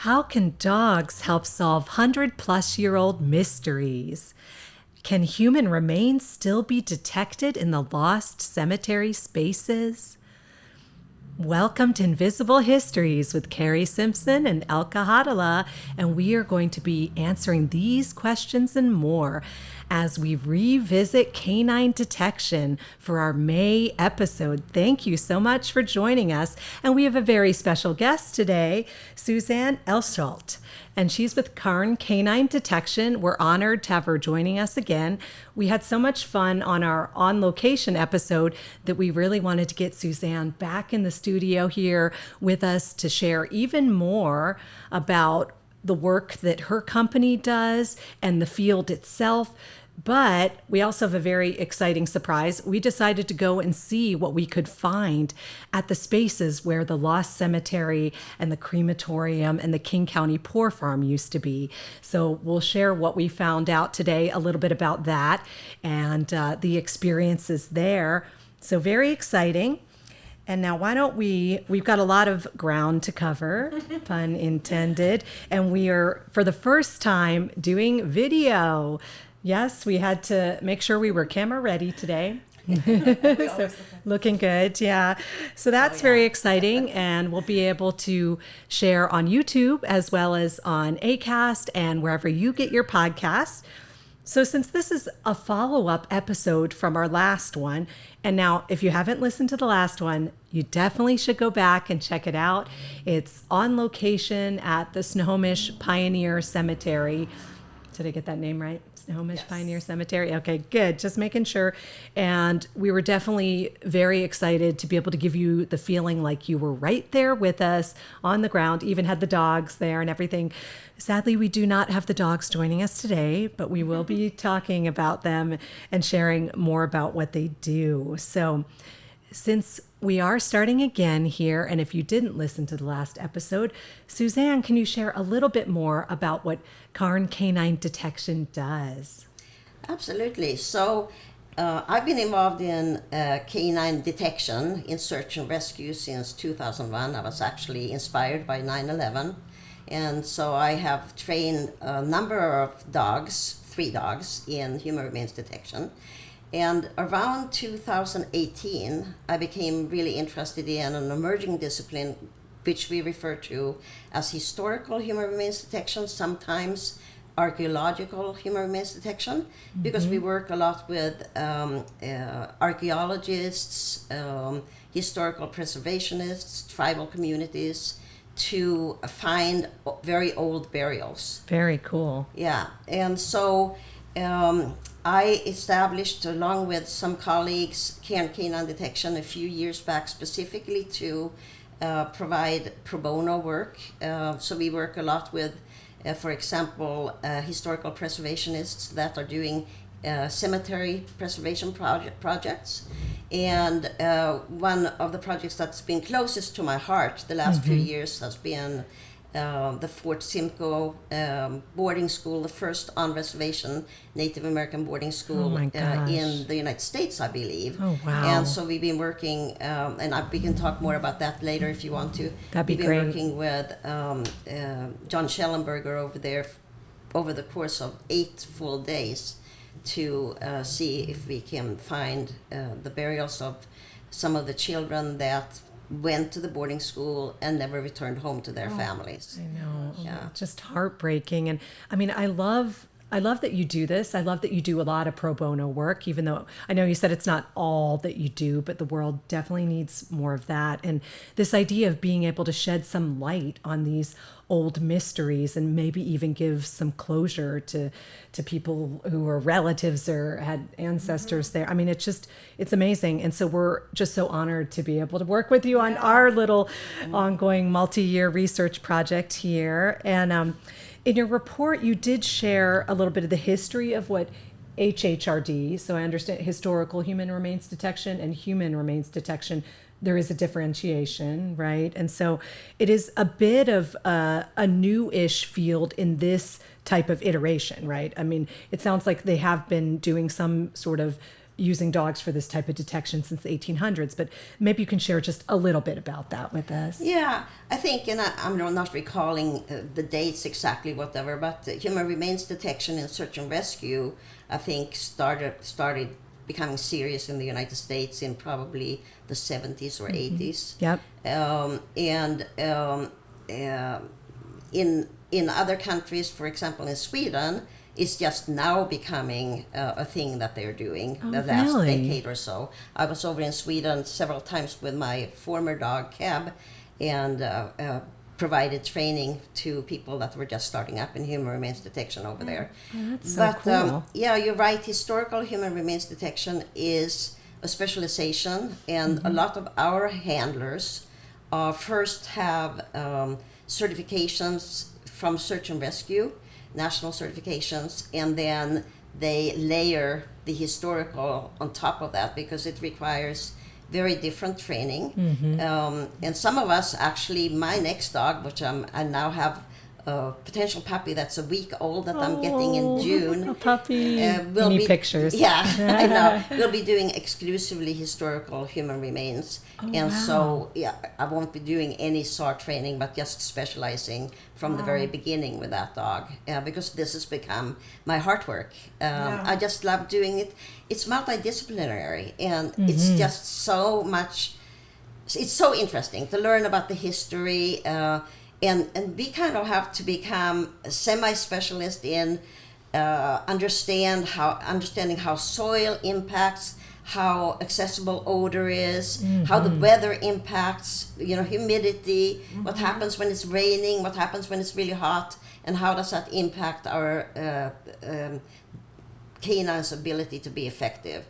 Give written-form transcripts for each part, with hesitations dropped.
How can dogs help solve 100-plus-year-old mysteries? Can human remains still be detected in the lost cemetery spaces? Welcome to Invisible Histories with Carrie Simpson and Elka Hadala, and we are going to be answering these questions and more as we revisit canine detection for our May episode. Thank you so much for joining us, and we have a very special guest today, Suzanne Elshult, and she's with Cairn Canine Detection. We're honored to have her joining us again. We had so much fun on our On Location episode that we really wanted to get Suzanne back in the studio here with us to share even more about the work that her company does and the field itself. But we also have a very exciting surprise. We decided to go and see what we could find at the spaces where the Lost Cemetery and the crematorium and the King County Poor Farm used to be. So we'll share what we found out today, a little bit about that and the experiences there. So very exciting. And now why don't we've got a lot of ground to cover, pun intended, and we are, for the first time, doing video. Yes, we had to make sure we were camera ready today. So, looking good, yeah. So that's very exciting, and we'll be able to share on YouTube as well as on Acast and wherever you get your podcasts. So since this is a follow-up episode from our last one, and now if you haven't listened to the last one, you definitely should go back and check it out. It's on location at the Snohomish Pioneer Cemetery. Did I get that name right? Snohomish Pioneer Cemetery. Okay, good. Just making sure. And we were definitely very excited to be able to give you the feeling like you were right there with us on the ground, even had the dogs there and everything. Sadly, we do not have the dogs joining us today, but we will be talking about them and sharing more about what they do. So since we are starting again here, and if you didn't listen to the last episode, Suzanne, can you share a little bit more about what Cairn Canine Detection does? Absolutely. So I've been involved in canine detection in search and rescue since 2001. I was actually inspired by 9/11. And so I have trained a number of dogs, 3 dogs, in human remains detection. And around 2018, I became really interested in an emerging discipline, which we refer to as historical human remains detection, sometimes archaeological human remains detection, because we work a lot with archaeologists, historical preservationists, tribal communities, to find very old burials. Very cool. Yeah, and so I established, along with some colleagues, Cairn Canine Detection a few years back, specifically to provide pro bono work. So we work a lot with, for example, historical preservationists that are doing cemetery preservation projects. And one of the projects that's been closest to my heart the last few years has been the Fort Simcoe boarding school, the first on-reservation Native American boarding school in the United States, I believe. Oh, wow. And so we've been working, we can talk more about that later if you want to. That'd be great. We've been working with John Schellenberger over there over the course of 8 full days to see if we can find the burials of some of the children that went to the boarding school and never returned home to their families. I know. Yeah. Just heartbreaking. And I mean, I love that you do this. I love that you do a lot of pro bono work, even though I know you said it's not all that you do, but the world definitely needs more of that. And this idea of being able to shed some light on these old mysteries and maybe even give some closure to people who are relatives or had ancestors there. I mean, it's amazing. And so we're just so honored to be able to work with you on our little ongoing multi-year research project here. And in your report, you did share a little bit of the history of what HHRD, so I understand historical human remains detection and human remains detection, there is a differentiation, right? And so it is a bit of a new-ish field in this type of iteration, right? I mean, it sounds like they have been doing some sort of using dogs for this type of detection since the 1800s, but maybe you can share just a little bit about that with us. Yeah, I think, and I'm not recalling the dates exactly, whatever, but human remains detection and search and rescue, I think, started becoming serious in the United States in probably the 70s or 80s. Yep. In other countries, for example, in Sweden, it's just now becoming a thing that they're doing the last decade or so. I was over in Sweden several times with my former dog, Cab, and provided training to people that were just starting up in human remains detection over there. Oh, that's so cool. Yeah, you're right. Historical human remains detection is a specialization, and a lot of our handlers first have certifications from search and rescue, national certifications, and then they layer the historical on top of that because it requires very different training. And some of us actually, my next dog, which I now have a potential puppy that's a week old that I'm getting in June. A puppy. Will Need be pictures. Yeah, I know. We'll be doing exclusively historical human remains. So, yeah, I won't be doing any SAR training, but just specializing from the very beginning with that dog. Because this has become my heart work. I just love doing it. It's multidisciplinary, and it's just so much. It's so interesting to learn about the history. And we kind of have to become a semi-specialist in understanding how soil impacts, how accessible odor is, how the weather impacts, humidity, what happens when it's raining, what happens when it's really hot, and how does that impact our canine's ability to be effective.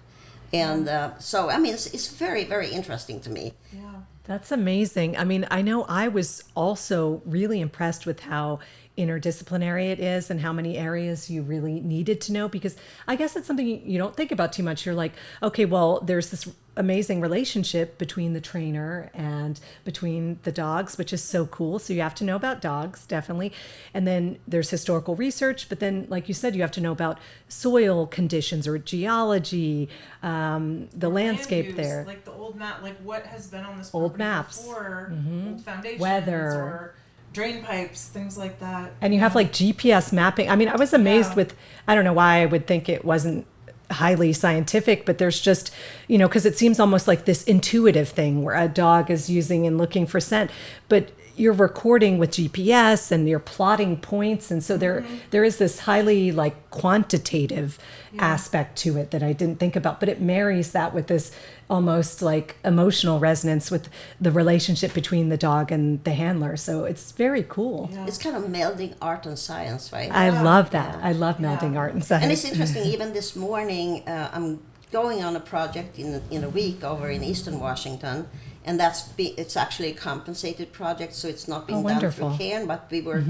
And so, I mean, it's very, very interesting to me. Yeah. That's amazing. I mean, I know I was also really impressed with how interdisciplinary it is and how many areas you really needed to know, because I guess it's something you don't think about too much. You're like, okay, well, there's this amazing relationship between the trainer and between the dogs, which is so cool. So you have to know about dogs, definitely. And then there's historical research, but then, like you said, you have to know about soil conditions or geology, the landscape use, there. Like the old map, like what has been on this Old property maps. before, old foundations, Weather. or drain pipes, things like that. And you have like GPS mapping. I mean, I was amazed Yeah. with, I don't know why I would think it wasn't highly scientific, but there's just, because it seems almost like this intuitive thing where a dog is using and looking for scent, but you're recording with GPS and you're plotting points. And so there is this highly like quantitative aspect to it that I didn't think about, but it marries that with this almost like emotional resonance with the relationship between the dog and the handler. So it's very cool. Yeah. It's kind of melding art and science, right? I love that. I love melding art and science. And it's interesting, even this morning, I'm going on a project in a week over in Eastern Washington, and it's actually a compensated project, so it's not being done through Cairn, but we work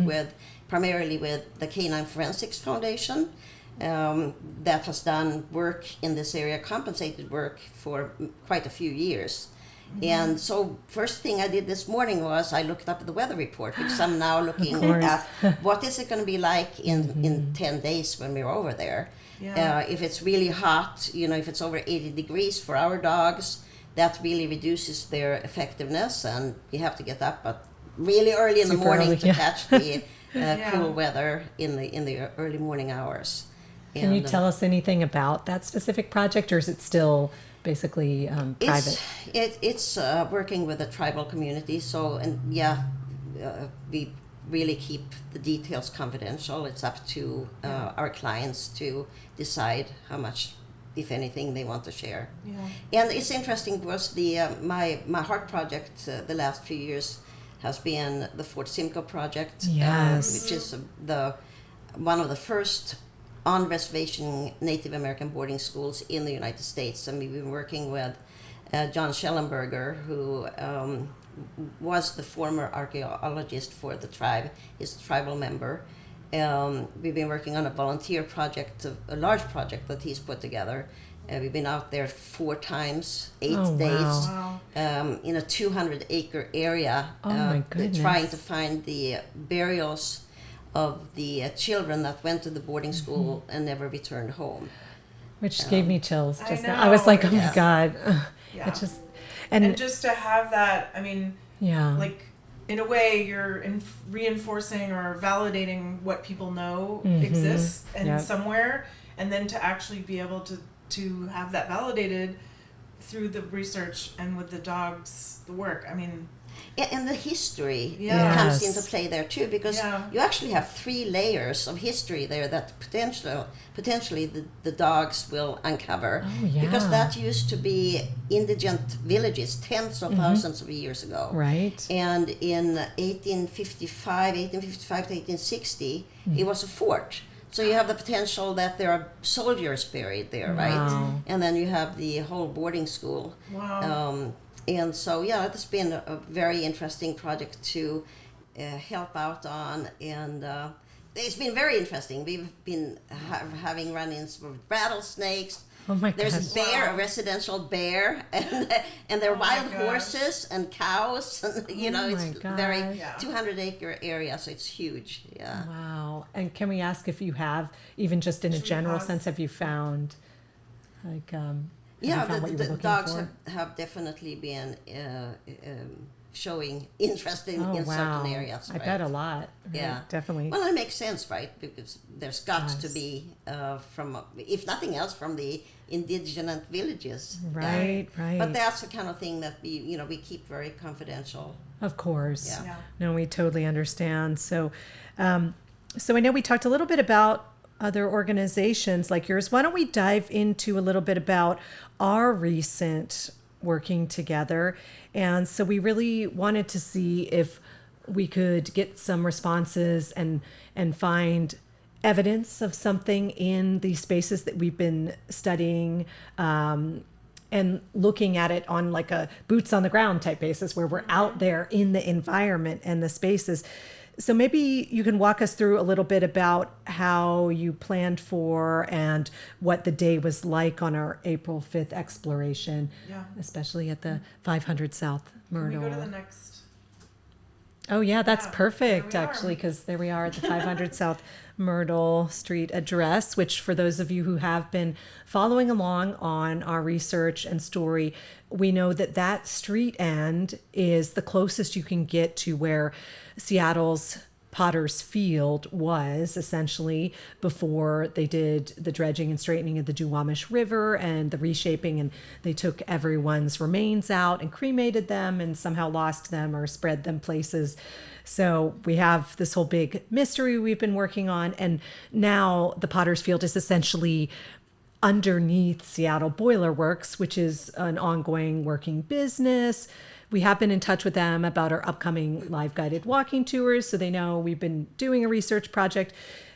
primarily with the Canine Forensics Foundation, that has done work in this area, compensated work for quite a few years. And so first thing I did this morning was I looked up the weather report, because I'm now looking at what is it going to be like in 10 days when we're over there. Yeah. If it's really hot, if it's over 80 degrees for our dogs, that really reduces their effectiveness, and you have to get up at really early in the Super morning early, to catch the Yeah. cool weather in the early morning hours. Can you tell us anything about that specific project, or is it still basically private? It's working with the tribal community, we really keep the details confidential. It's up to our clients to decide how much, if anything, they want to share. Yeah. And it's interesting because my heart project the last few years has been the Fort Simcoe project, Yes. which is one of the first on-reservation Native American boarding schools in the United States. And we've been working with John Schellenberger, who was the former archaeologist for the tribe. He's a tribal member. We've been working on a volunteer project, a large project that he's put together. We've been out there 4 times, 8 days, Wow. in a 200-acre area, Oh my goodness. trying to find the burials of the children that went to the boarding school and never returned home. Which gave me chills I just now. I was like, oh know. my God. Yeah. It just, And just to have that, I mean, yeah. like, in a way, you're reinforcing or validating what people know exists and somewhere, and then to actually be able to have that validated through the research and with the dogs, the work. I mean, And the history Yeah. comes Yes. into play there too, because Yeah. you actually have 3 layers of history there that potentially the dogs will uncover. Oh, yeah. Because that used to be indigent villages tens of thousands of years ago. Right. And in 1855 to 1860, it was a fort. So you have the potential that there are soldiers buried there, right? Wow. And then you have the whole boarding school. wow. And so, yeah, it's been a very interesting project to help out on. And it's been very interesting. We've been having run-ins with rattlesnakes. Oh my There's gosh. a bear, Wow. a residential bear, and there are Oh my wild gosh. horses and cows. And, you know, Oh it's my very gosh. Yeah. 200-acre area, so it's huge. Yeah. Wow. And can we ask if you have, even just in a Should we general pause? sense, have you found, like, have you Yeah, found what you were the looking dogs for? have definitely been showing interest in Oh, wow. certain areas. I Right? bet a lot. Right, Yeah. definitely. Well, it makes sense, right? Because there's got to Yes. be from, if nothing else, from the indigenous villages. Right, right. But that's the kind of thing that we keep very confidential. Of course. Yeah. Yeah. No, we totally understand. So, so I know we talked a little bit about other organizations like yours. Why don't we dive into a little bit about our recent working together? And so we really wanted to see if we could get some responses and find evidence of something in these spaces that we've been studying, and looking at it on like a boots on the ground type basis where we're out there in the environment and the spaces. So maybe you can walk us through a little bit about how you planned for and what the day was like on our April 5th exploration, Yeah. especially at the 500 South Can Myrtle. we go to the next? Oh yeah, that's Yeah, perfect there we are. actually, because there we are at the 500 South Myrtle Street address, which for those of you who have been following along on our research and story, we know that that street end is the closest you can get to where Seattle's Potter's Field was essentially before they did the dredging and straightening of the Duwamish River and the reshaping, and they took everyone's remains out and cremated them and somehow lost them or spread them places. So we have this whole big mystery we've been working on, and now the Potter's Field is essentially underneath Seattle Boiler Works, which is an ongoing working business. We have been in touch with them about our upcoming live guided walking tours, so they know we've been doing a research project.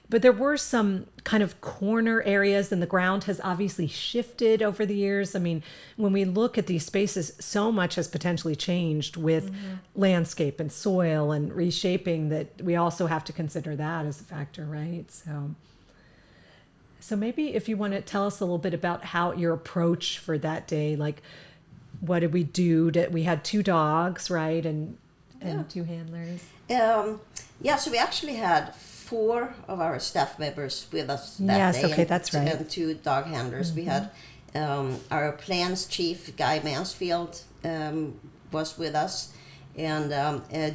But there were some kind of corner areas, and the ground has obviously shifted over the years. I mean, when we look at these spaces, so much has potentially changed with landscape and soil and reshaping that we also have to consider that as a factor, right? So maybe if you want to tell us a little bit about how your approach for that day, like what did we do? We had 2 dogs, right? And Yeah. 2 handlers. So we actually had 4 of our staff members with us that Yes, day. okay, and that's right. And 2 dog handlers. We had our plans chief, Guy Mansfield, was with us. And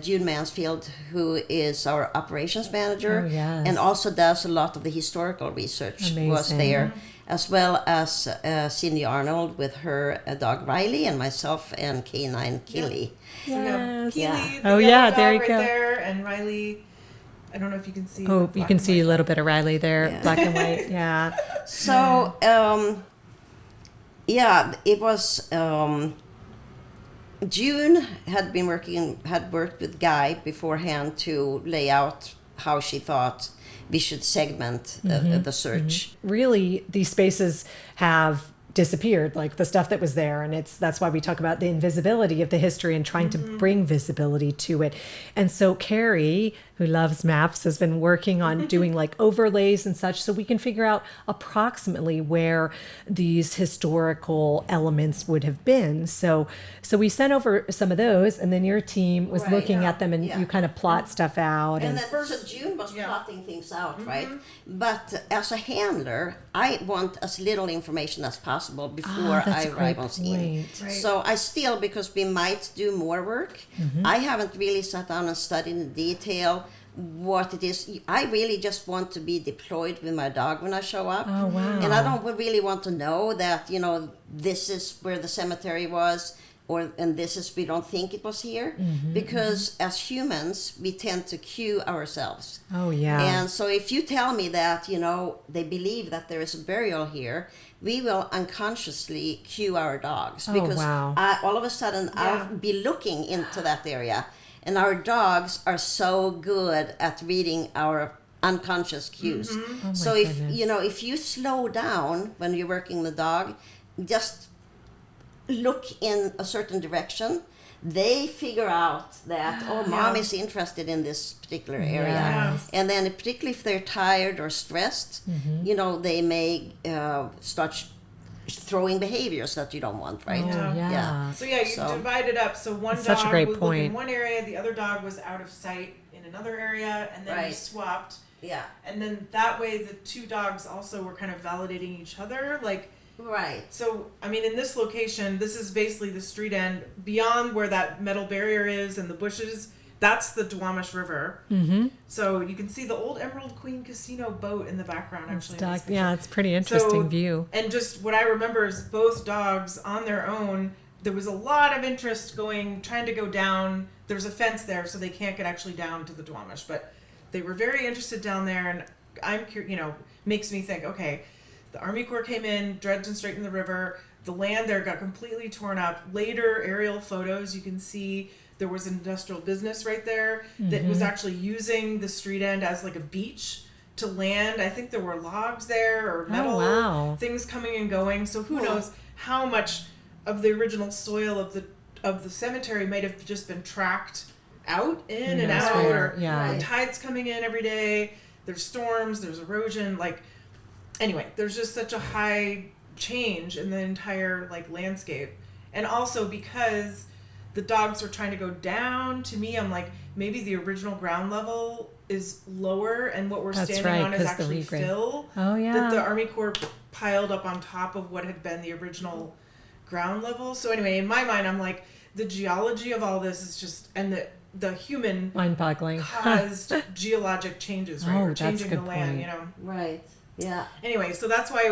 June Mansfield, who is our operations manager, Oh, yes. and also does a lot of the historical research, was Amazing. there, as well as Cindy Arnold with her dog Riley, and myself and Canine Killy. So we have Yes. Keely, Yeah. the Oh, yellow yeah, dog there you right go. there, and Riley. I don't know if you can see. Oh, the you black can and see a white. little bit of Riley there, Yeah. black and white. Yeah. So, it was June had worked with Guy beforehand to lay out how she thought we should segment the search. Really, these spaces have disappeared, like the stuff that was there. And that's why we talk about the invisibility of the history and trying to bring visibility to it. And so Carrie, who loves maps, has been working on doing like overlays and such, so we can figure out approximately where these historical elements would have been. So we sent over some of those, and then your team was looking at them, and you kind of plot stuff out. And then so June was plotting things out, right? But as a handler, I want as little information as possible before I arrive on scene. Right. So I still, because we might do more work, I haven't really sat down and studied in detail what it is. I really just want to be deployed with my dog when I show up. Oh, wow. And I don't really want to know that, this is where the cemetery was, and this is, we don't think it was here. Because as humans, we tend to cue ourselves. Oh, yeah. And so if you tell me that, they believe that there is a burial here, we will unconsciously cue our dogs. Because all of a sudden, I'll be looking into that area. And our dogs are so good at reading our unconscious cues. Oh, so goodness. if you slow down when you're working the dog, just look in a certain direction, they figure out that, mom is interested in this particular area. Yes. And then particularly if they're tired or stressed, they may start throwing behaviors that you don't want, right? Oh, yeah. So you divide it up. So one That's such a dog great would point. look in one area, the other dog was out of sight in another area, and then we swapped. Yeah. And then that way the two dogs also were kind of validating each other. Right. So, I mean, in this location, this is basically the street end. Beyond where that metal barrier is and the bushes, that's the Duwamish River. So you can see the old Emerald Queen Casino boat in the background, actually. It's a pretty interesting view. And just what I remember is both dogs on their own, there was a lot of interest trying to go down. There's a fence there, so they can't get actually down to the Duwamish, but they were very interested down there, and I'm curious, makes me think, okay, the Army Corps came in, dredged and straightened the river. The land there got completely torn up. Later aerial photos, you can see there was an industrial business right there that was actually using the street end as like a beach to land. I think there were logs there or metal things coming and going. So who knows how much of the original soil of the cemetery might have just been tracked out in and out, or the tides coming in every day. There's storms, there's erosion. Anyway, there's just such a high change in the entire landscape. And also because the dogs are trying to go down, to me, I'm like, maybe the original ground level is lower, and what we're standing on is actually fill. Oh, yeah. That the Army Corps piled up on top of what had been the original ground level. So anyway, in my mind, I'm like, the geology of all this is just, and the human mind-boggling caused geologic changes, right? Or changing the land, Right. Yeah. Anyway, so that's why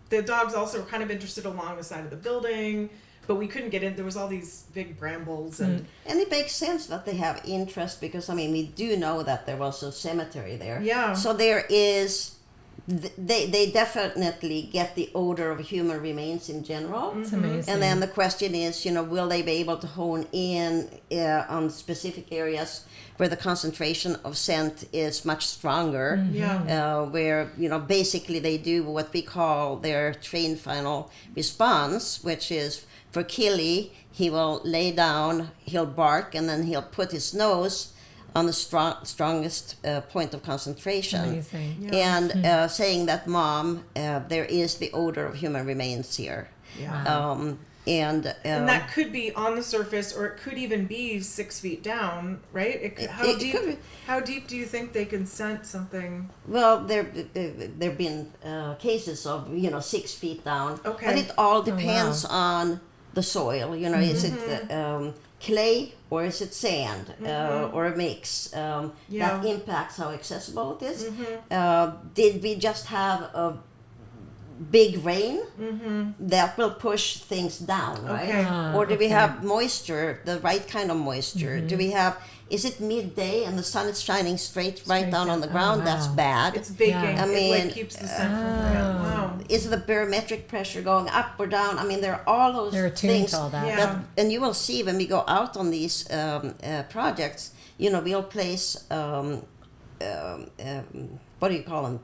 the dogs also were kind of interested along the side of the building, but we couldn't get in. There was all these big brambles and it makes sense that they have interest, because we do know that there was a cemetery there. Yeah. So there is, they definitely get the odor of human remains in general. It's amazing. And then the question is, will they be able to hone in on specific areas where the concentration of scent is much stronger? Where, basically they do what we call their trained final response, which is for Killy, he will lay down, he'll bark, and then he'll put his nose on the strongest point of concentration. Amazing. And saying that, Mom, there is the odor of human remains here. Wow. And that could be on the surface, or it could even be 6 feet down, right? How deep do you think they can scent something? Well, there've been cases of 6 feet down. Okay. But it all depends on the soil. Is it clay or is it sand or a mix? That impacts how accessible it is. Did we just have a big rain? That will push things down, right? Okay. Or do we have moisture, the right kind of moisture? Do we have, is it midday and the sun is shining straight down on the ground? That's bad. It's baking. Yeah. It keeps the scent from wow. Is the barometric pressure going up or down? There are all those things. To all that. Yeah. And you will see when we go out on these projects, we'll place, what do you call them?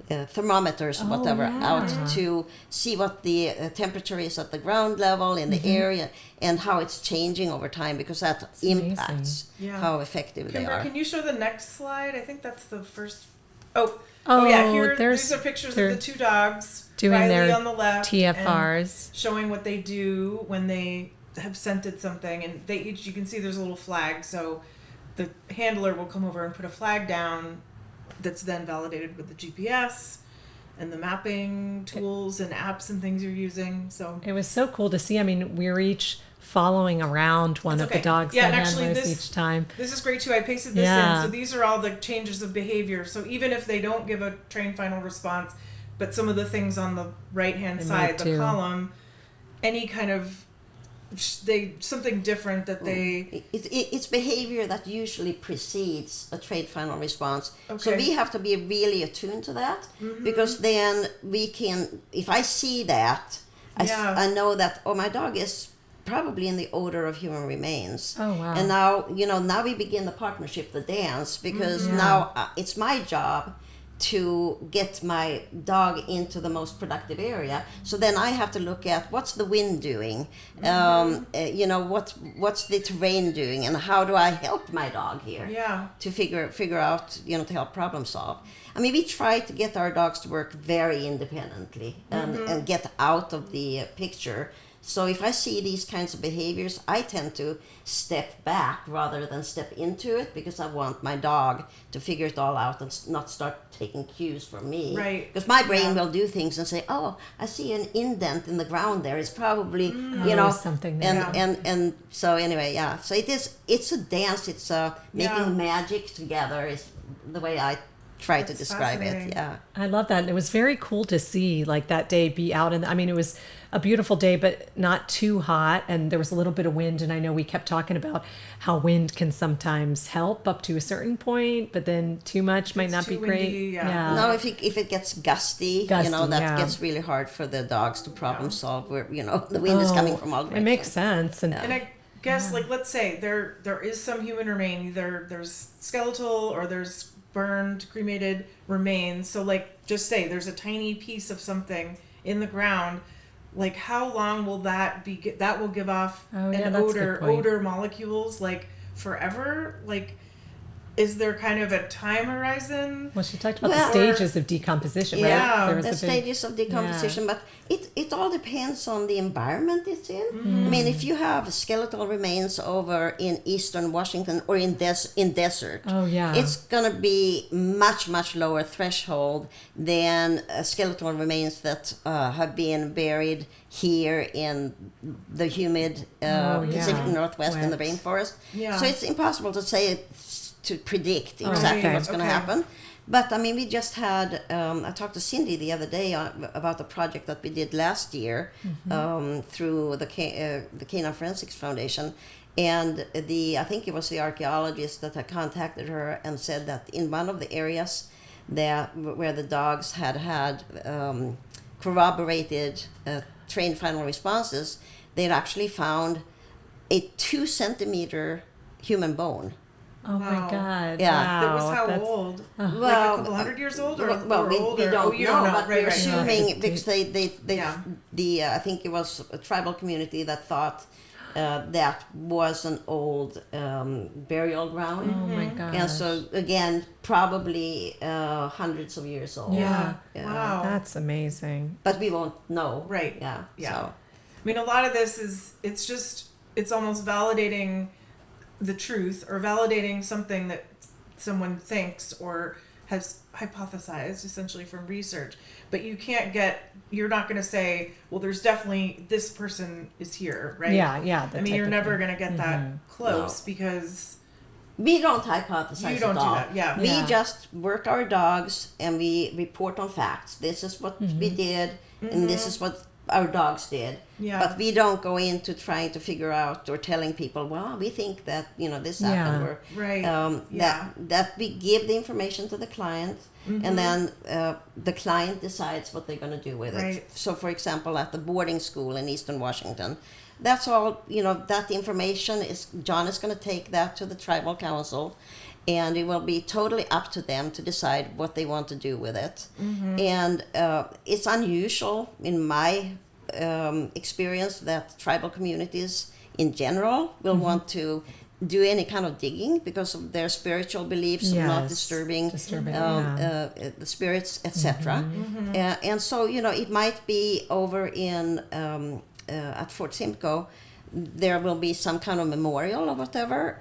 thermometers, whatever, out to see what the temperature is at the ground level in the area and how it's changing over time, because that impacts how effective they Kimber, are. can you show the next slide? I think that's the first. Oh yeah, here, these are pictures of the two dogs. Doing Riley their on the left, TFRs. and showing what they do when they have scented something. And they each, you can see there's a little flag. So the handler will come over and put a flag down that's then validated with the GPS and the mapping tools and apps and things you're using. So it was so cool to see. I mean, we were each following around one of the dogs and handlers each time. This is great too. I pasted this in. So these are all the changes of behavior. So even if they don't give a trained final response, but some of the things on the right-hand side, the column, any kind of something different that they... It's behavior that usually precedes a trade final response. Okay. So we have to be really attuned to that, because then we can, if I see that, I know that, my dog is probably in the odor of human remains. Oh, wow. And now we begin the partnership, the dance, because now it's my job to get my dog into the most productive area. So then I have to look at what's the wind doing, what's the terrain doing, and how do I help my dog here to figure out, to help problem solve. I mean, we try to get our dogs to work very independently and get out of the picture. So if I see these kinds of behaviors, I tend to step back rather than step into it, because I want my dog to figure it all out and not start taking cues from me. Right. Because my brain will do things and say, "Oh, I see an indent in the ground there. It's probably something there." And so anyway, So it's a dance. It's making magic together is the way I try to describe it. Yeah. I love that. And it was very cool to see that day be out. And I mean, it was a beautiful day, but not too hot. And there was a little bit of wind. And I know we kept talking about how wind can sometimes help up to a certain point, but then too much might not be great. Windy, No, if it gets gusty, that gets really hard for the dogs to problem solve where, the wind is coming from all directions. It makes sense. And I guess, let's say there is some human remain, either there's skeletal or there's burned, cremated remains. So just say there's a tiny piece of something in the ground. How long will that be? That will give off an odor molecules forever. Is there kind of a time horizon? Well, she talked about the stages of decomposition, right? Yeah, the stages of decomposition, but it all depends on the environment it's in. I mean, if you have skeletal remains over in eastern Washington or in desert, it's going to be much, much lower threshold than skeletal remains that have been buried here in the humid Pacific Northwest in the rainforest. Yeah. So it's impossible to say to predict exactly what's going to happen. But I mean, we just had, I talked to Cindy the other day about the project that we did last year through the Canine Forensics Foundation. And I think it was the archaeologist that had contacted her and said that in one of the areas where the dogs had corroborated trained final responses, they'd actually found a 2-centimeter human bone. Oh my God! Yeah, wow. That was how old? Well, a couple hundred years old, or we don't know, but we're assuming because they I think it was a tribal community that thought that was an old burial ground. Oh my God! And so again, probably hundreds of years old. Yeah. Wow, that's amazing. But we won't know. Right. Yeah. Yeah. So. I mean, a lot of this is it's almost validating the truth or validating something that someone thinks or has hypothesized essentially from research, but you're not going to say, well, there's definitely this person is here, right? Yeah. I mean, you're never going to get that close because we don't hypothesize. You don't do that. Yeah. We just work our dogs and we report on facts. This is what we did and this is what our dogs did. Yeah. But we don't go into trying to figure out or telling people, well, we think that, this happened. Or, that we give the information to the client and then the client decides what they're going to do with it. So, for example, at the boarding school in Eastern Washington, that's all, that information John is going to take that to the tribal council and it will be totally up to them to decide what they want to do with it. And it's unusual in my experience that tribal communities in general will want to do any kind of digging because of their spiritual beliefs of not disturbing the spirits, etc. And so, you know, it might be over in at Fort Simcoe, there will be some kind of memorial or whatever.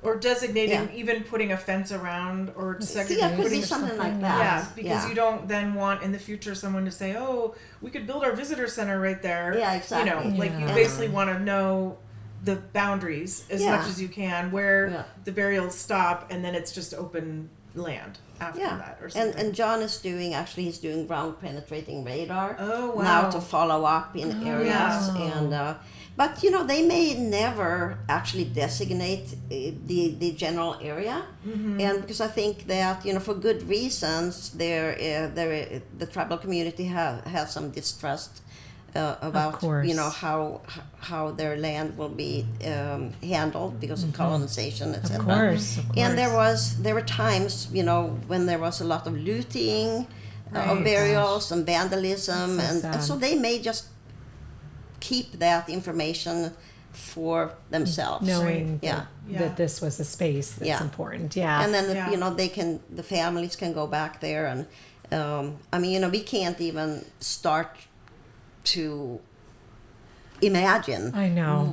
Or designating, even putting a fence around, or segregating. Yeah, could be something like that. Yeah, because you don't then want in the future someone to say, "Oh, we could build our visitor center right there." Yeah, exactly. You know, like you basically want to know the boundaries as much as you can, where the burials stop, and then it's just open land after that, or something. And John is he's doing ground penetrating radar now now to follow up in areas and. But, you know, they may never actually designate the general area. And because I think that, you know, for good reasons, the tribal community has some distrust about, you know, how their land will be handled because of colonization, etc. Of course. And there were times, you know, when there was a lot of looting of burials and vandalism. And so they may just keep that information for themselves, knowing that this was a space that's important. And then you know, the families can go back there, and I mean, you know, we can't even start to imagine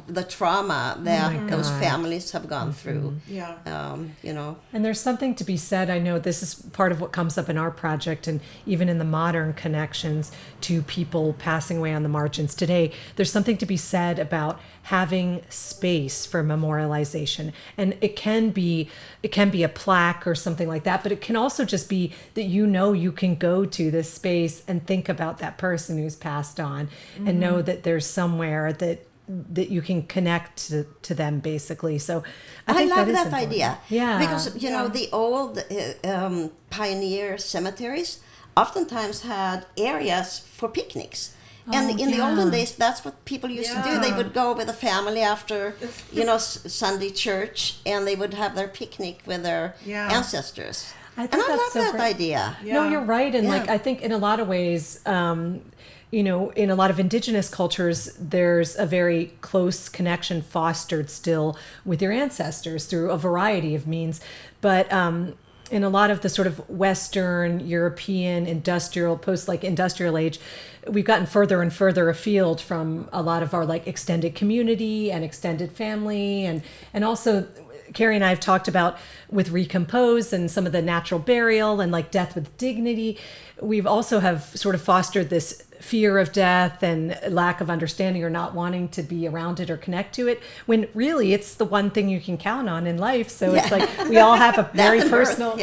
the trauma that those families have gone through. You know, and there's something to be said. I know this is part of what comes up in our project, and even in the modern connections to people passing away on the margins today, there's something to be said about having space for memorialization. And it can be a plaque or something like that, but it can also just be that, you know, you can go to this space and think about that person who's passed on and know that there's somewhere that you can connect to them, basically. So I love that idea. Yeah. Because, you know, the old pioneer cemeteries oftentimes had areas for picnics. And in the olden days, that's what people used to do. They would go with a family after, you know, Sunday church, and they would have their picnic with their ancestors. I love that idea. No, you're right. And like, I think in a lot of ways, you know, in a lot of indigenous cultures, there's a very close connection fostered still with your ancestors through a variety of means. But in a lot of the sort of Western European industrial, industrial age, we've gotten further and further afield from a lot of our like extended community and extended family. And also, Carrie and I have talked about with Recompose and some of the natural burial and like death with dignity. We've also have sort of fostered this fear of death and lack of understanding or not wanting to be around it or connect to it, when really it's the one thing you can count on in life. So it's like we all have a very personal,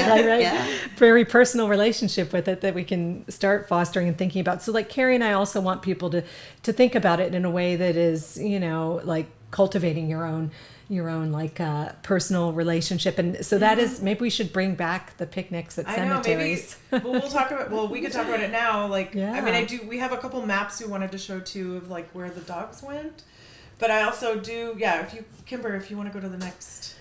very personal relationship with it that we can start fostering and thinking about. So like Carrie and I also want people to think about it in a way that is, you know, like cultivating your own like personal relationship. And so that is, maybe we should bring back the picnics at cemeteries. We'll talk about, we could talk about it now. Like, I mean, we have a couple maps we wanted to show too of like where the dogs went, but I also do, Kimber, if you want to go to the next.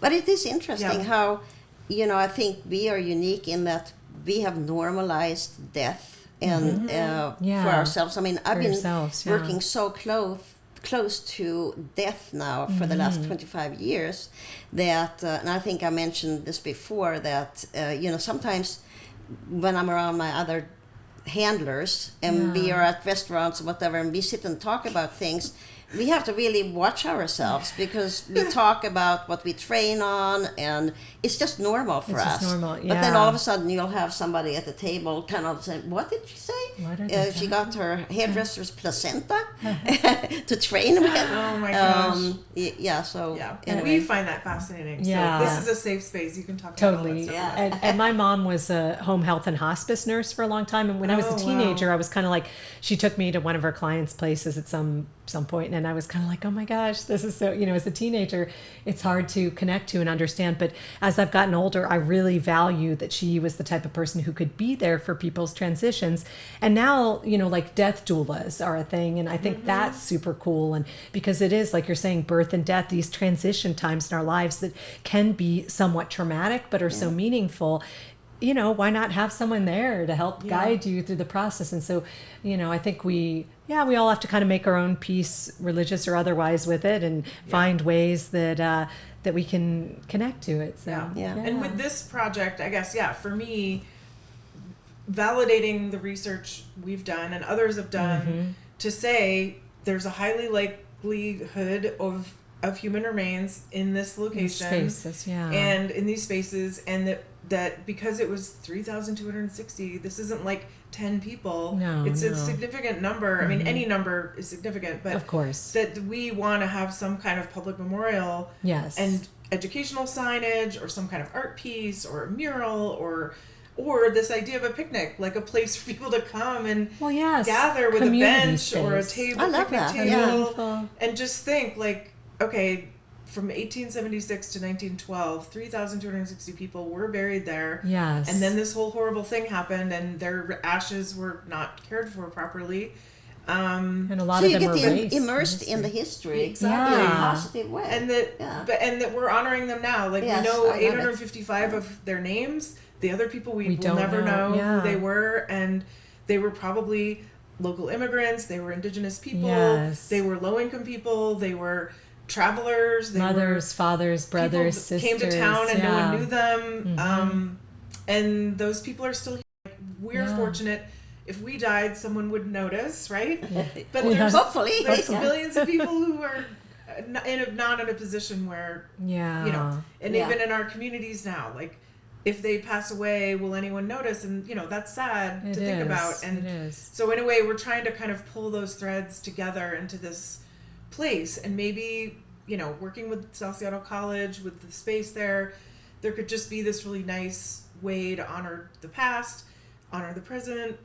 But it is interesting how, you know, I think we are unique in that we have normalized death and for ourselves. I mean, I've been working so close to death now for the last 25 years that and I think I mentioned this before, that you know, sometimes when I'm around my other handlers and we are at restaurants or whatever and we sit and talk about things, we have to really watch ourselves because we talk about what we train on, and it's just normal for us. But then all of a sudden you'll have somebody at the table kind of saying, what did she say? She got her hairdresser's placenta to train with. Oh my gosh. Anyway. We find that fascinating. So this is a safe space. You can talk about all that stuff. And my mom was a home health and hospice nurse for a long time. And when I was a Oh, teenager, wow. I was kind of like, she took me to one of her clients' places at some point, and I was kind of like, oh my gosh, this is so, as a teenager, it's hard to connect to and understand. But as I've gotten older, I really value that she was the type of person who could be there for people's transitions. And now, like death doulas are a thing, and I think that's super cool. And because it is, like you're saying, birth and death, these transition times in our lives that can be somewhat traumatic, but are so meaningful. Why not have someone there to help guide you through the process? And so, I think we all have to kind of make our own peace, religious or otherwise, with it, and find ways that that we can connect to it. So, Yeah. And with this project, I guess, for me, validating the research we've done and others have done to say there's a highly likelihood of human remains in this location, spaces, and in these spaces, and that because it was 3,260, this isn't like 10 people. No, it's a no. significant number. I mean, any number is significant, but Of course. that we want to have some kind of public memorial, Yes. and educational signage, or some kind of art piece, or a mural, or this idea of a picnic, like a place for people to come and gather with a Community bench or a space. table, I love picnic that. table, Meaningful. and just think like, okay, from 1876 to 1912, 3,260 people were buried there. Yes. And then this whole horrible thing happened, and their ashes were not cared for properly. And a lot So of you them get were raised immersed in the history Exactly. in a Yeah. positive way. And that, and that we're honoring them now. Like, Yes, we know I love it. 855 of their names. The other people we will don't never know know. who they were, and they were probably local immigrants. They were indigenous people. Yes. They were low-income people. They were travelers. They mothers, were fathers, people brothers, that sisters. came to town and no one knew them. Mm-hmm. And those people are still here. Like, we're fortunate. If we died, someone would notice, right? But Well, there's hopefully. there's Yeah. millions of people who are not in a position where, Yeah. and Yeah. even in our communities now, like, if they pass away, will anyone notice? And that's sad It to think is. about. And It is. so in a way, we're trying to kind of pull those threads together into this place, and maybe working with South Seattle College, with the space there could just be this really nice way to honor the past, honor the present.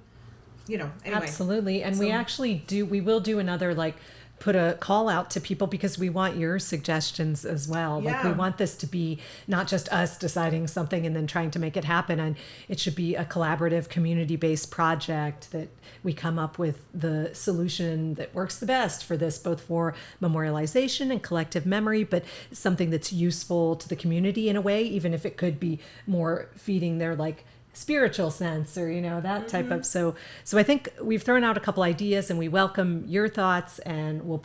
Anyway. Absolutely. And we So- actually we will do another, like, put a call out to people, because we want your suggestions as well. Like, we Yeah. want this to be not just us deciding something and then trying to make it happen. And it should be a collaborative, community-based project that we come up with the solution that works the best for this, both for memorialization and collective memory, but something that's useful to the community in a way, even if it could be more feeding their, like, spiritual sense, or that type of. So I think we've thrown out a couple ideas, and we welcome your thoughts, and we'll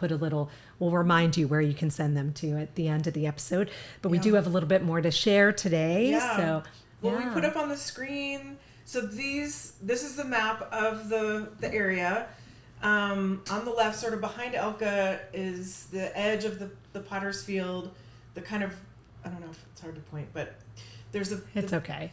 remind you where you can send them to at the end of the episode. But we do have a little bit more to share today. Yeah. So Well, we put up on the screen. So this is the map of the area. On the left, sort of behind Elka, is the edge of the Potter's Field. The kind of, I don't know if it's hard to point, but there's it's okay.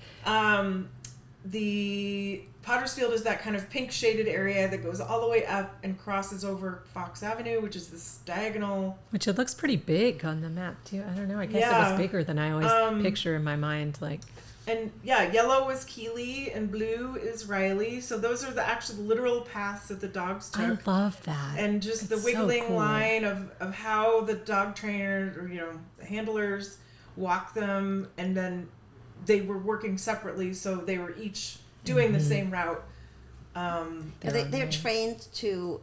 The Potter's Field is that kind of pink shaded area that goes all the way up and crosses over Fox Avenue, which is this diagonal. Which it looks pretty big on the map too. I don't know. I guess it Yeah. was bigger than I always picture in my mind. Like, And yellow is Keeley and blue is Riley. So those are the actual literal paths that the dogs I took. love that. And just It's the wiggling so cool. line of how the dog trainers, or the handlers walk them, and then they were working separately, so they were each doing the same route. They're trained to,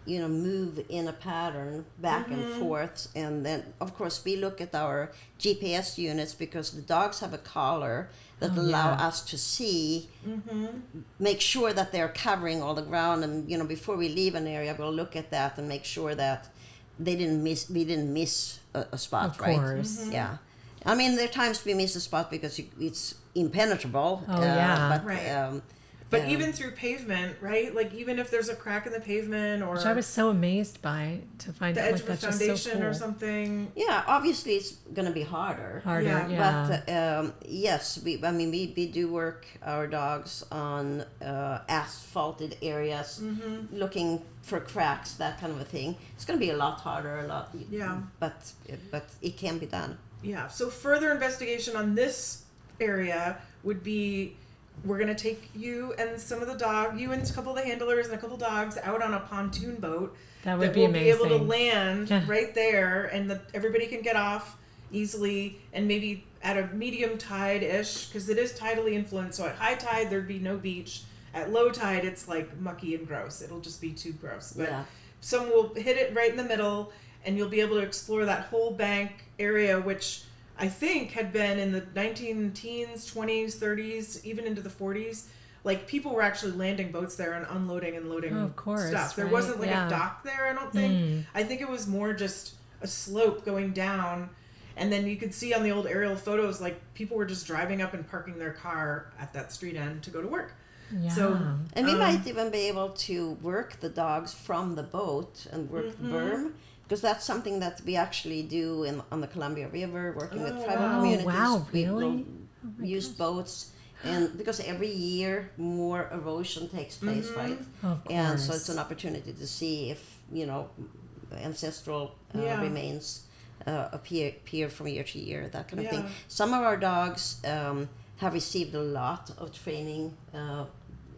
move in a pattern back and forth. And then, of course, we look at our GPS units, because the dogs have a collar that allow us to see, make sure that they're covering all the ground. And, before we leave an area, we'll look at that and make sure that we didn't miss a spot, Of right? course. Yeah. I mean, there are times we miss a spot because it's impenetrable. Oh, yeah. But, Right. But even through pavement, right? Like, even if there's a crack in the pavement, or Which I was so amazed by, to find the out, edge like, of a that's just so foundation cool. or something. yeah, obviously it's going to be harder. Harder, Yeah. yeah. But yes, we do work our dogs on asphalted areas, looking for cracks, that kind of a thing. It's going to be a lot harder, but it can be done. Yeah. So further investigation on this area would be we're going to take you and some of the you and a couple of the handlers and a couple dogs out on a pontoon boat. That would be we'll amazing. be able to land right there, and everybody can get off easily, and maybe at a medium tide-ish, because it is tidally influenced. So at high tide, there'd be no beach. At low tide, it's like mucky and gross. It'll just be too gross. But some will hit it right in the middle, and you'll be able to explore that whole bank area, which I think had been in the 19-teens, 20s, 30s, even into the 40s. Like, people were actually landing boats there and unloading and loading stuff. There wasn't like a dock there, I don't think. I think it was more just a slope going down. And then you could see on the old aerial photos, like, people were just driving up and parking their car at that street end to go to work. Yeah. So, and we might even be able to work the dogs from the boat and work the berm, because that's something that we actually do on the Columbia River, working with tribal communities. Wow, really? We will use boats. And because every year more erosion takes place, right? Of course. And so it's an opportunity to see if, ancestral remains appear from year to year, that kind of thing. Some of our dogs have received a lot of training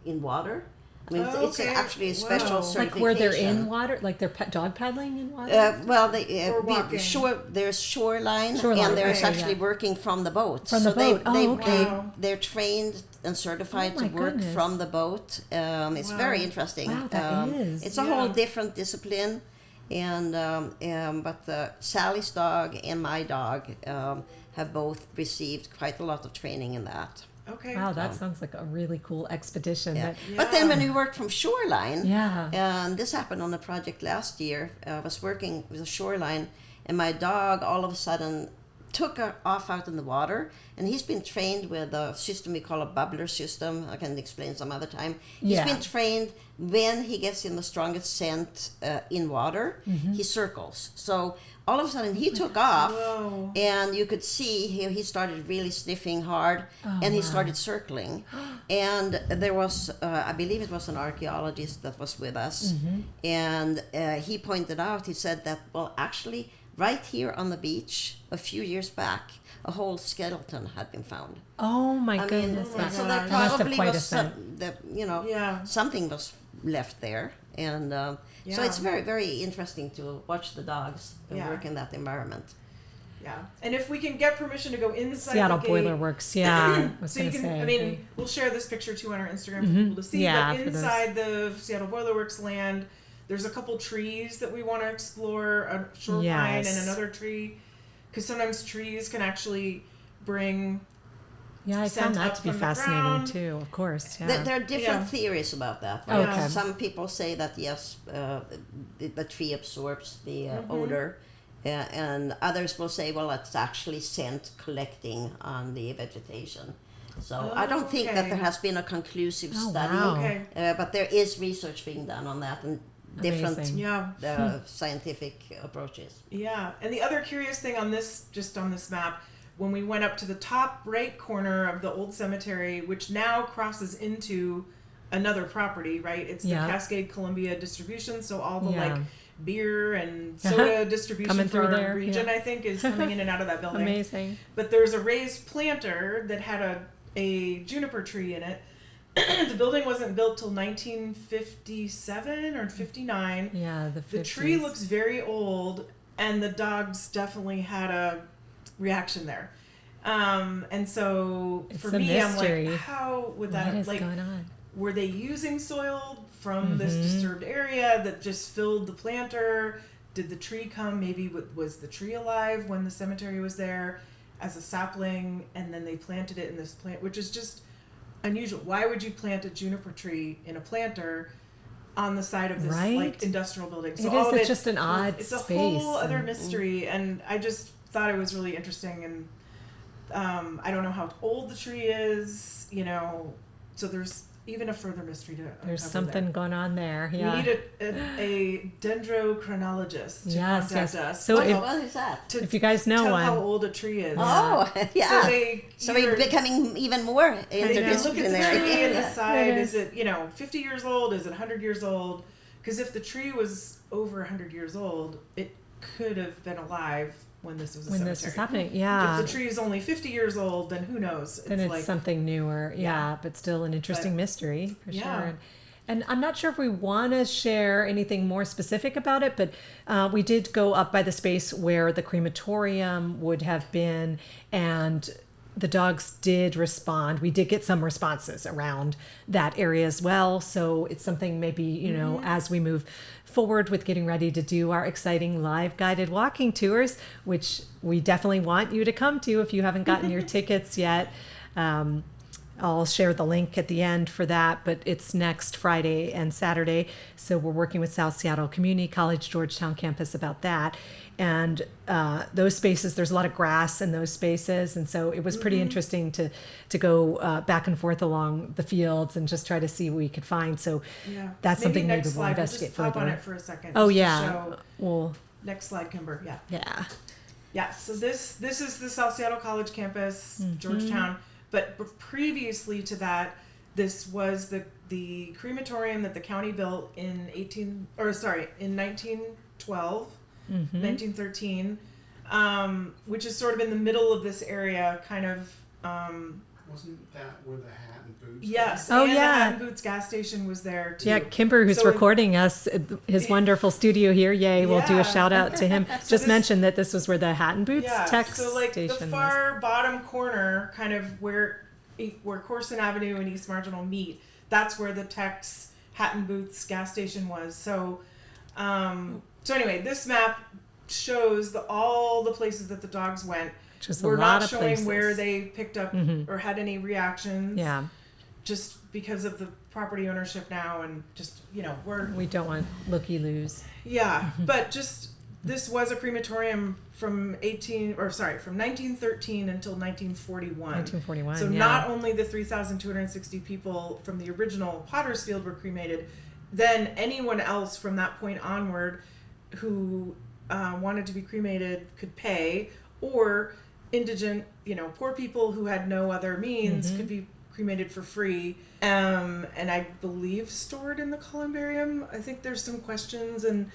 in water. I mean, it's actually a special certification. Like where they're in water, like they're dog paddling in water. There's shoreline, and there's actually working from the boat. From the boat. They're trained and certified to work from the boat. It's very interesting. Wow, that is. It's a whole different discipline, and but Sally's dog and my dog have both received quite a lot of training in that. Okay. Wow, that sounds like a really cool expedition. Yeah. But then when we work from shoreline, and this happened on a project last year. I was working with a shoreline, and my dog all of a sudden took off out in the water, and he's been trained with a system we call a bubbler system. I can explain some other time. He's been trained when he gets in the strongest scent in water, he circles. So all of a sudden he took off, and you could see he started really sniffing hard, and he started circling. And there was, I believe it was an archaeologist that was with us, and he pointed out, he said that, well, actually, right here on the beach, a few years back, a whole skeleton had been found. Oh my goodness! So that probably was something was left there, and so it's very, very interesting to watch the dogs work in that environment. Yeah, and if we can get permission to go inside Seattle the gate, Boiler Works, I was so you going to can. say. I mean, we'll share this picture too on our Instagram for people to see. But inside the Seattle Boiler Works land, there's a couple trees that we want to explore, a shore pine and another tree, because sometimes trees can actually bring. Yeah, I found that to be fascinating too. Of course, there are different theories about that. Right? Okay. Some people say that yes, the tree absorbs the odor. And others will say, well, it's actually scent collecting on the vegetation. So I don't think that there has been a conclusive study, but there is research being done on that and different scientific approaches. Yeah, and the other curious thing on this map, when we went up to the top right corner of the old cemetery, which now crosses into another property, right? It's the Cascade Columbia distribution, so all the beer and soda distribution for our region, I think, is coming in and out of that building. Amazing. But there's a raised planter that had a juniper tree in it. The building wasn't built till 1957 or 59. Yeah, the tree looks very old, and the dogs definitely had a reaction there. And so it's for me, mystery. I'm like, how would that what is going on? Were they using soil from this disturbed area that just filled the planter? Did the tree come? Maybe was the tree alive when the cemetery was there as a sapling, and then they planted it in this plant, which is just unusual. Why would you plant a juniper tree in a planter on the side of this like industrial building? So it's just an odd it's space. It's a whole other mystery, and I just thought it was really interesting. And I don't know how old the tree is, so there's even a further mystery to uncover. There's something going on there. Yeah. We need a dendrochronologist to contact us. So what is that? If you guys know tell how old a tree is. Oh, yeah. So we're becoming even more interdisciplinary. Look at the tree and decide, is it 50 years old? Is it 100 years old? Because if the tree was over 100 years old, it could have been alive when this was a when cemetery. this was happening. Yeah. If the tree is only 50 years old, then who knows? Then it's something newer. Yeah, but still an interesting mystery for sure. And I'm not sure if we want to share anything more specific about it, but we did go up by the space where the crematorium would have been, and the dogs did respond. We did get some responses around that area as well. So it's something maybe, you know, as we move forward with getting ready to do our exciting live guided walking tours, which we definitely want you to come to if you haven't gotten your tickets yet. I'll share the link at the end for that, but it's next Friday and Saturday. So we're working with South Seattle Community College Georgetown campus about that. And those spaces, there's a lot of grass in those spaces. And so it was pretty interesting to go back and forth along the fields and just try to see what we could find. So that's maybe something maybe we'll slide, investigate just further. Hop on it for a second. Oh, just yeah. to show Well, next slide, Kimber. Yeah. yeah. Yeah. So this is the South Seattle College campus, Georgetown. But previously to that, this was the crematorium that the county built in 1912, 1913, which is sort of in the middle of this area, kind of. Wasn't that where the Hat and Boots? Yes. Oh, and yeah. the Hat and Boots gas station was there too. Yeah, Kimber, who's So recording us, his wonderful studio here. Yay, we'll do Yeah. a shout out to him. So Just this- mentioned that this was where the Hat and Boots tech so like the station far bottom corner, kind of where Corson Avenue and East Marginal meet, that's where the Tex Hat and Boots gas station was. So, so anyway, this map shows all the places that the dogs went. Just We're a lot not of showing places. where they picked up or had any reactions. Yeah, Just because of the property ownership now, and just we don't want looky-loos. yeah, but just this was a crematorium from 1913 until 1941. 1941. So yeah. not only the 3,260 people from the original Pottersfield were cremated, then anyone else from that point onward who wanted to be cremated could pay, or indigent, poor people who had no other means could be cremated for free, and I believe stored in the columbarium. I think there's some questions and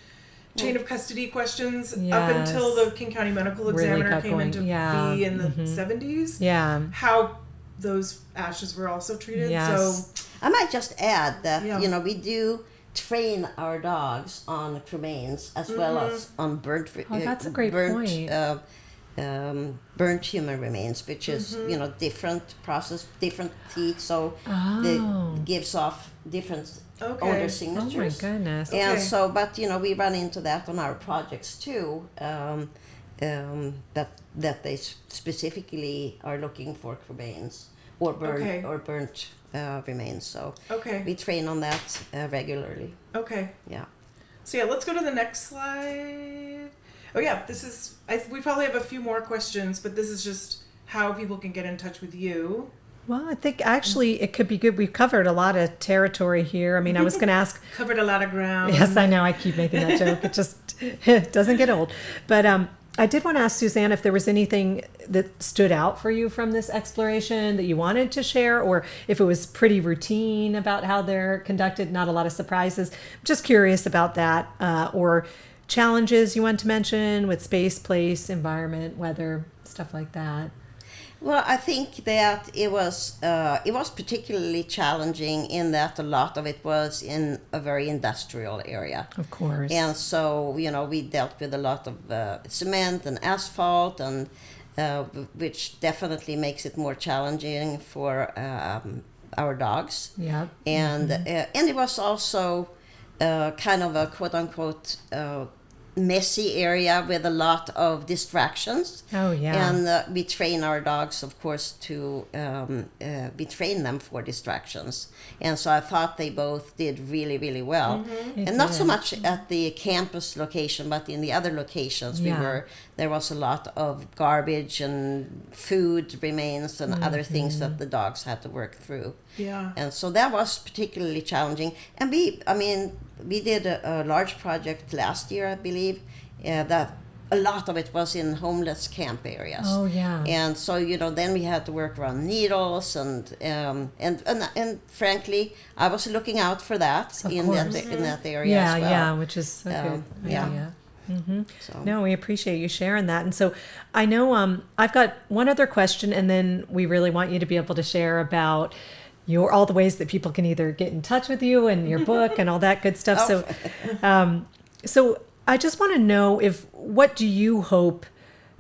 chain of custody questions up until the King County Medical Examiner came into be in the 70s. Yeah. How those ashes were also treated. Yes. So I might just add that, we do train our dogs on cremains as well as on burnt that's a great point. Burnt human remains, which is different process, different teeth, so it gives off different odor signatures. Oh my goodness. And so, but we run into that on our projects too. That they specifically are looking for cremains or burnt remains. So we train on that regularly. Okay. Yeah. So let's go to the next slide. Oh yeah, this is. We probably have a few more questions, but this is just how people can get in touch with you. Well, I think actually it could be good. We've covered a lot of territory here. I mean, I was going to ask. Covered a lot of ground. Yes, I know. I keep making that joke. It just doesn't get old. But I did want to ask Suzanne if there was anything that stood out for you from this exploration that you wanted to share, or if it was pretty routine about how they're conducted, not a lot of surprises. I'm just curious about that, or challenges you want to mention with space, place, environment, weather, stuff like that. Well, I think that it was particularly challenging in that a lot of it was in a very industrial area. Of course. And so, we dealt with a lot of cement and asphalt, and which definitely makes it more challenging for our dogs. Yeah. And and it was also kind of a quote unquote messy area with a lot of distractions. Oh yeah. And we train our dogs, of course, to we train them for distractions. And so I thought they both did really, really well. And not so much at the campus location, but in the other locations there was a lot of garbage and food remains and other things that the dogs had to work through. Yeah. And so that was particularly challenging. And we did a large project last year, I believe, that a lot of it was in homeless camp areas. Oh yeah. And so then we had to work around needles and frankly, I was looking out for that in that area as well. Yeah, which is a good idea. So. No, we appreciate you sharing that. And so I know I've got one other question, and then we really want you to be able to share about all the ways that people can either get in touch with you and your book and all that good stuff. So I just want to know what do you hope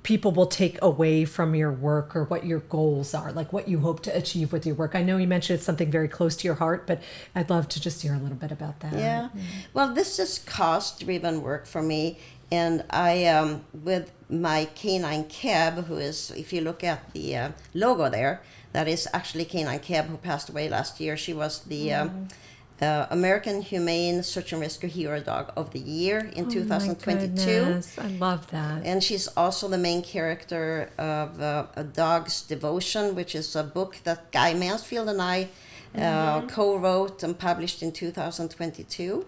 people will take away from your work, or what your goals are, like what you hope to achieve with your work? I know you mentioned it's something very close to your heart, but I'd love to just hear a little bit about that. Yeah. Well, this is cause-driven work for me. And I, with my canine cab, who is, if you look at the logo there, that is actually Canine Cab, who passed away last year. She was the American Humane Search and Rescue Hero Dog of the Year in 2022. My goodness, I love that. And she's also the main character of A Dog's Devotion, which is a book that Guy Mansfield and I co-wrote and published in 2022.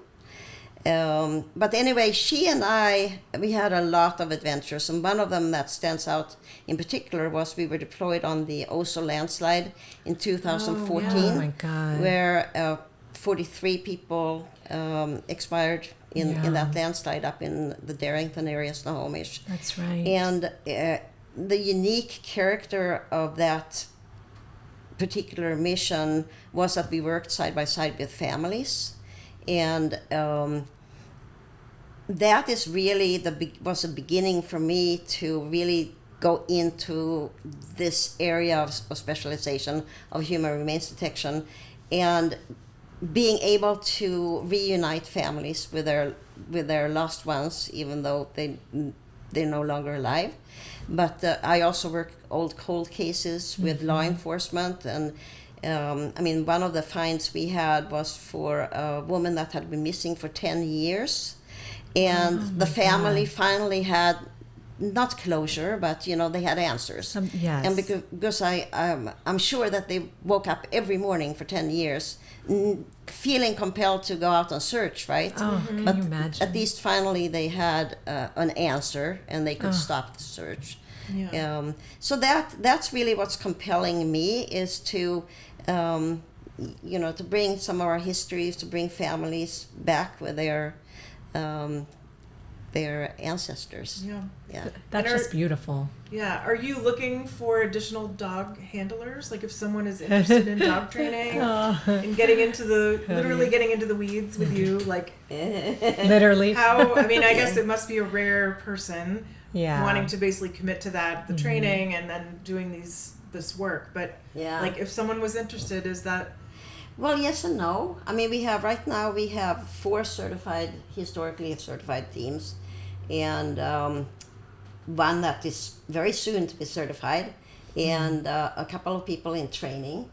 But anyway, she and I, we had a lot of adventures, and one of them that stands out in particular was we were deployed on the Oso landslide in 2014, Oh my God. where 43 people expired in that landslide up in the Darrington area, Snohomish. That's right. And the unique character of that particular mission was that we worked side by side with families. And that is really was a beginning for me to really go into this area of specialization of human remains detection, and being able to reunite families with their lost ones, even though they're no longer alive. But I also work old cold cases with law enforcement, and I mean, one of the finds we had was for a woman that had been missing for 10 years. And the family finally had, not closure, but, they had answers. Yes. And because I'm sure that they woke up every morning for 10 years feeling compelled to go out and search, right? Oh, can But you imagine? at least finally they had an answer, and they could stop the search. Yeah. So that's really what's compelling me, is to to bring some of our histories, to bring families back with their ancestors. Yeah. That's And just beautiful. Yeah. Are you looking for additional dog handlers? Like if someone is interested in dog training and getting into literally getting into the weeds with you, like Literally. I guess it must be a rare person Yeah. wanting to basically commit to that, the training, and then doing this work. But like if someone was interested, is that... Well, yes and no. I mean, we have 4 historically certified teams, and one that is very soon to be certified, and a couple of people in training.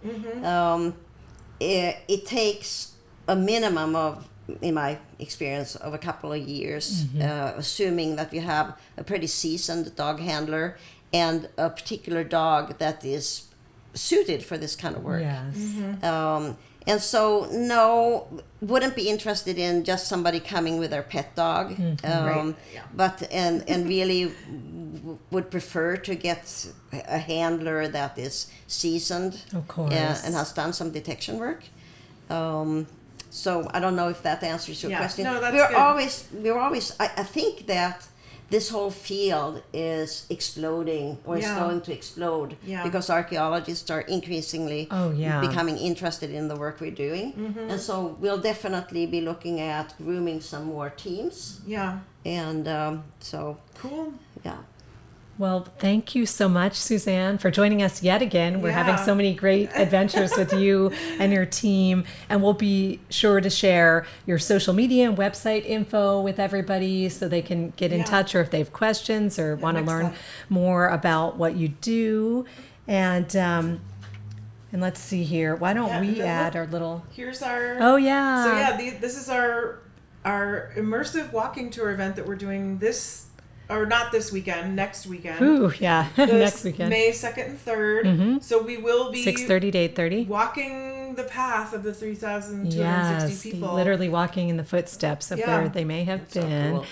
It takes a minimum of, in my experience, of a couple of years, assuming that you have a pretty seasoned dog handler and a particular dog that is suited for this kind of work. Yes. And so, no, wouldn't be interested in just somebody coming with their pet dog, Right. Yeah. but and really would prefer to get a handler that is seasoned, Of course. and has done some detection work. So I don't know if that answers your question. No, that's good. We're always. I think that this whole field is exploding, or is going to explode, because archaeologists are increasingly becoming interested in the work we're doing. And so we'll definitely be looking at grooming some more teams. Yeah. And so, Cool. yeah. Well, thank you so much, Suzanne, for joining us yet again. We're having Yeah. so many great adventures with you and your team, and we'll be sure to share your social media and website info with everybody so they can get in touch, or if they have questions or want to learn more about what you do. And let's see here. Why don't Yeah, we and then add look, our little... Here's our... Oh, yeah. So this is our immersive walking tour event that we're doing not this weekend, next weekend. Ooh, yeah. Next weekend. May 2nd and 3rd. So we will be 6:30 to 8:30. walking the path of the 3,260 Yes, people. literally walking in the footsteps of where they may have been. Cool.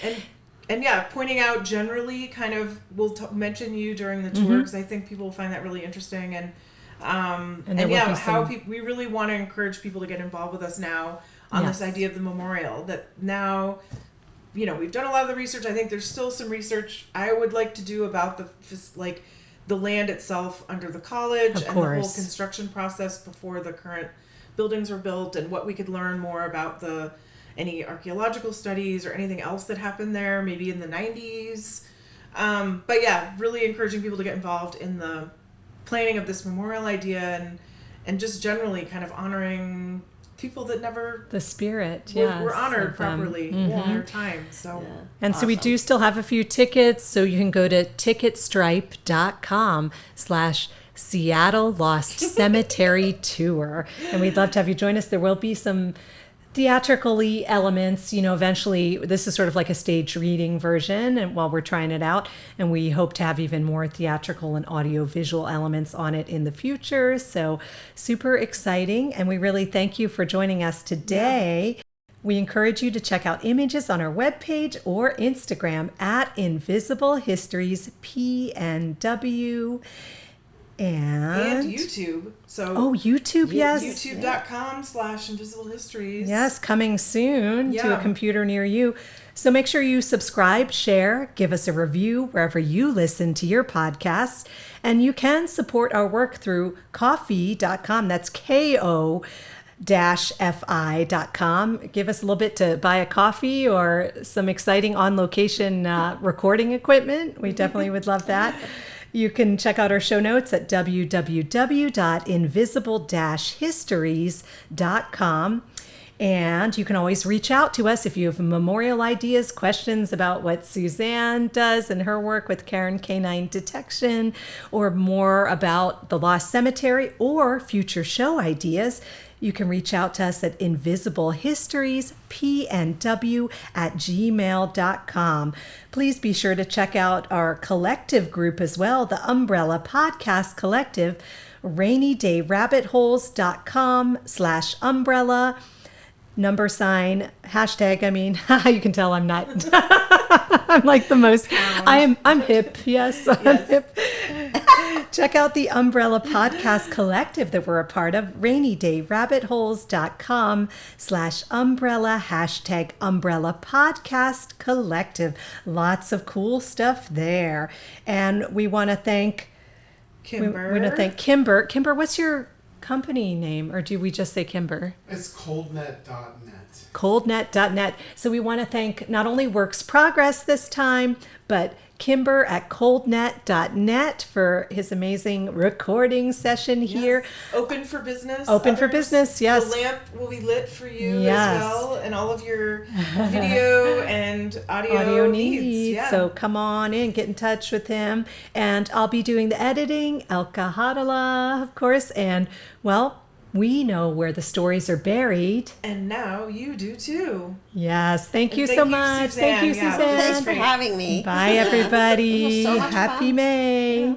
And pointing out generally, kind of, we'll mention you during the tour, because I think people will find that really interesting. And there will be how some... we really want to encourage people to get involved with us now on this idea of the memorial, that now we've done a lot of the research. I think there's still some research I would like to do about the land itself under the college and the whole construction process before the current buildings were built, and what we could learn more about any archaeological studies or anything else that happened there, maybe in the 90s. But yeah, really encouraging people to get involved in the planning of this memorial idea and just generally kind of honoring people that never the spirit were honored properly in their time. So and awesome. So we do still have a few tickets, so you can go to ticketstripe.com/Seattle Lost Cemetery Tour, and we'd love to have you join us. There will be some theatrically elements, eventually. This is sort of like a stage reading version, and while we're trying it out, and we hope to have even more theatrical and audio visual elements on it in the future. So super exciting, and we really thank you for joining us today. Yeah. We encourage you to check out images on our webpage or Instagram at Invisible Histories PNW. And YouTube. YouTube, yes. YouTube.com/InvisibleHistories. Yes, coming soon to a computer near you. So make sure you subscribe, share, give us a review wherever you listen to your podcasts. And you can support our work through ko-fi.com. That's KO-FI.com. Give us a little bit to buy a coffee or some exciting on-location recording equipment. We definitely would love that. You can check out our show notes at www.invisible-histories.com. And you can always reach out to us if you have memorial ideas, questions about what Suzanne does and her work with Cairn Canine Detection, or more about the Lost Cemetery, or future show ideas. You can reach out to us at invisiblehistoriespnw@gmail.com. Please be sure to check out our collective group as well, the Umbrella Podcast Collective, rainydayrabbitholes.com/umbrella. #, you can tell I'm not, I'm like the most, I'm hip. Yes, I'm hip. Check out the Umbrella Podcast Collective that we're a part of, rainydayrabbitholes.com/umbrella, #Umbrella Podcast Collective. Lots of cool stuff there. And we want to thank Kimber. We want to thank Kimber. Kimber, what's your company name, or do we just say Kimber? It's coldnet.net. Coldnet.net. So we want to thank not only Works Progress this time, but Kimber at coldnet.net for his amazing recording session here. Open for business. Open for business, yes. The lamp will be lit for you as well, and all of your video and audio needs. Yeah. So come on in, get in touch with him. And I'll be doing the editing, Elka Hadala, of course. And, well, we know where the stories are buried. And now you do too. Yes. Thank you so much. Suzanne. Thank you, Suzanne. Thanks for having me. Bye, everybody. It was so much Happy fun. May.